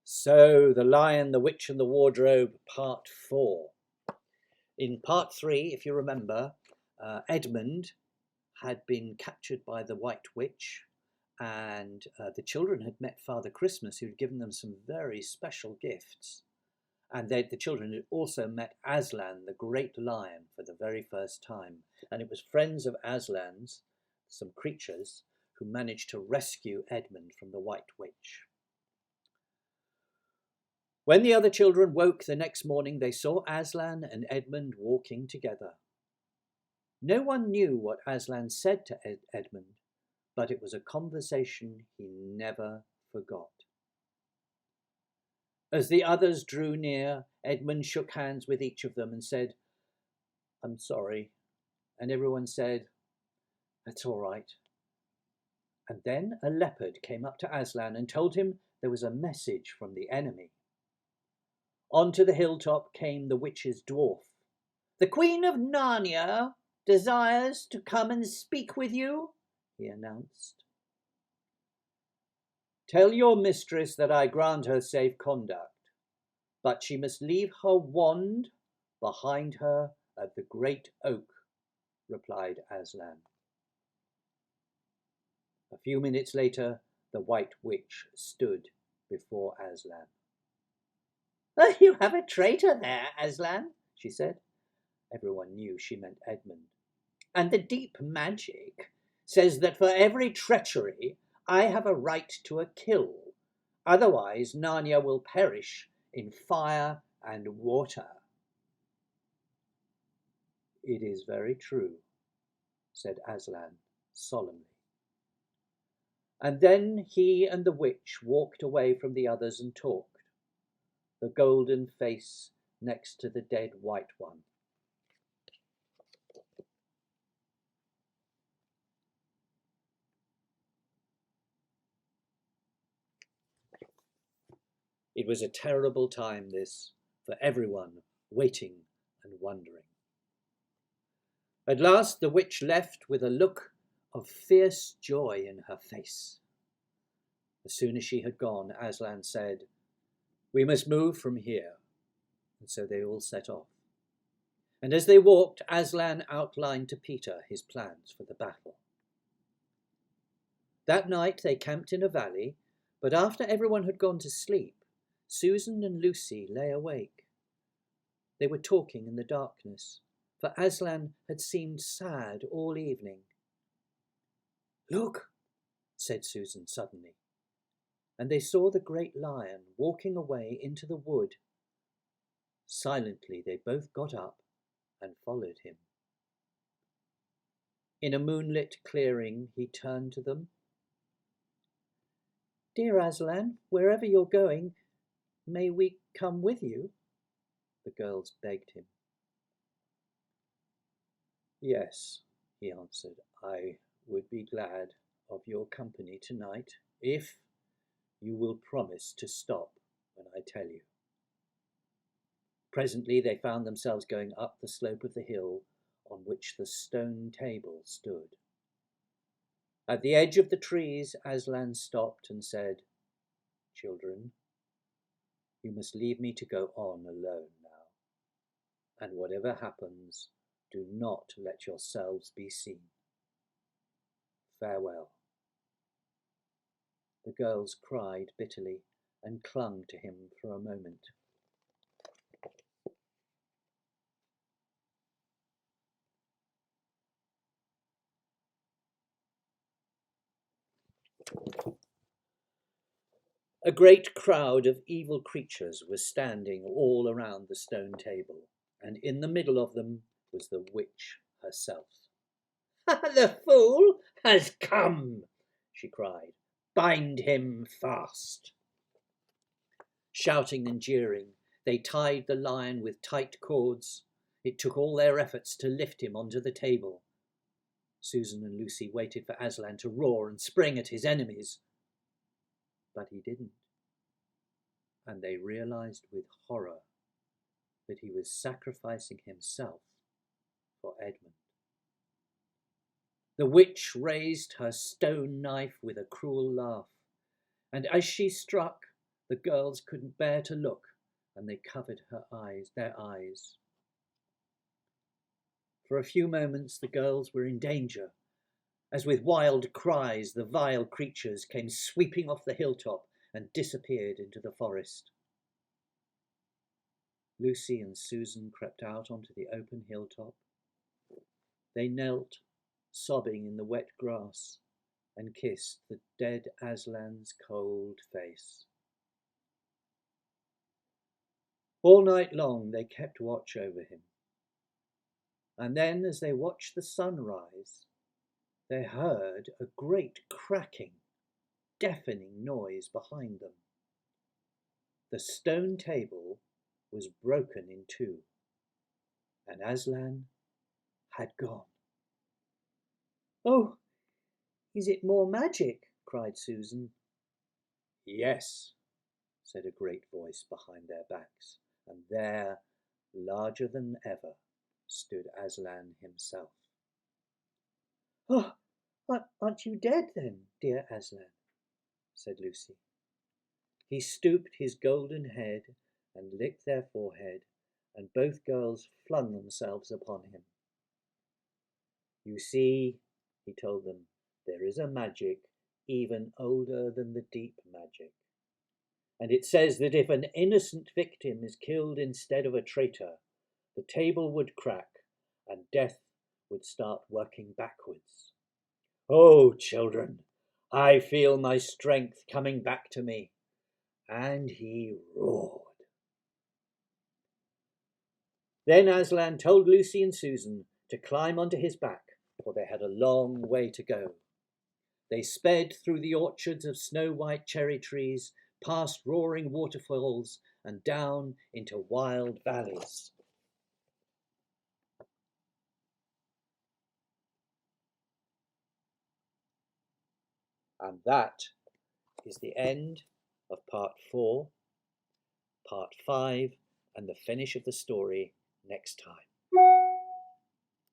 So, The Lion, the Witch and the Wardrobe, Part 4. In Part 3, if you remember, Edmund had been captured by the White Witch, and the children had met Father Christmas, who had given them some very special gifts. And the children had also met Aslan, the great lion, for the very first time. And it was friends of Aslan's, some creatures, who managed to rescue Edmund from the White Witch. When the other children woke the next morning, they saw Aslan and Edmund walking together. No one knew what Aslan said to Edmund, but it was a conversation he never forgot. As the others drew near, Edmund shook hands with each of them and said, "I'm sorry." And everyone said, "That's all right." And then a leopard came up to Aslan and told him there was a message from the enemy. Onto the hilltop came the witch's dwarf. "The Queen of Narnia desires to come and speak with you," he announced. "Tell your mistress that I grant her safe conduct, but she must leave her wand behind her at the great oak," replied Aslan. A few minutes later, the White Witch stood before Aslan. "You have a traitor there, Aslan," she said. Everyone knew she meant Edmund. "And the deep magic says that for every treachery I have a right to a kill. Otherwise Narnia will perish in fire and water." "It is very true," said Aslan solemnly. And then he and the witch walked away from the others and talked, the golden face next to the dead white one. It was a terrible time, this, for everyone, waiting and wondering. At last the witch left with a look of fierce joy in her face. As soon as she had gone, Aslan said, "We must move from here." And so they all set off. And as they walked, Aslan outlined to Peter his plans for the battle. That night they camped in a valley, but after everyone had gone to sleep, Susan and Lucy lay awake. They were talking in the darkness, for Aslan had seemed sad all evening. "Look," said Susan suddenly, and they saw the great lion walking away into the wood. Silently they both got up and followed him. In a moonlit clearing he turned to them. "Dear Aslan, wherever you're going, may we come with you?" the girls begged him. "Yes," he answered, "I would be glad of your company tonight, if you will promise to stop when I tell you." Presently they found themselves going up the slope of the hill on which the stone table stood. At the edge of the trees, Aslan stopped and said, "Children, you must leave me to go on alone now, and whatever happens, do not let yourselves be seen. Farewell." The girls cried bitterly and clung to him for a moment. A great crowd of evil creatures was standing all around the stone table, and in the middle of them was the witch herself. "The fool has come," she cried. "Bind him fast." Shouting and jeering, they tied the lion with tight cords. It took all their efforts to lift him onto the table. Susan and Lucy waited for Aslan to roar and spring at his enemies. But he didn't, and they realized with horror that he was sacrificing himself for Edmund. The witch raised her stone knife with a cruel laugh, and as she struck, The girls couldn't bear to look, and they covered their eyes. For a few moments the girls were in danger, as with wild cries the vile creatures came sweeping off the hilltop and disappeared into the forest. Lucy and Susan crept out onto the open hilltop. They knelt, sobbing in the wet grass, and kissed the dead Aslan's cold face. All night long they kept watch over him. And then, as they watched the sun rise, they heard a great cracking, deafening noise behind them. The stone table was broken in two, and Aslan had gone. "Oh, is it more magic?" cried Susan. "Yes," said a great voice behind their backs, and there, larger than ever, stood Aslan himself. "Oh, aren't you dead then, dear Aslan?" said Lucy. He stooped his golden head and licked their forehead, and both girls flung themselves upon him. "You see," he told them, "there is a magic even older than the deep magic. And it says that if an innocent victim is killed instead of a traitor, the table would crack and death would start working backwards. Oh, children, I feel my strength coming back to me." And he roared. Then Aslan told Lucy and Susan to climb onto his back, for they had a long way to go. They sped through the orchards of snow-white cherry trees, past roaring waterfalls, and down into wild valleys. And that is the end of part 4. Part 5 and the finish of the story next time.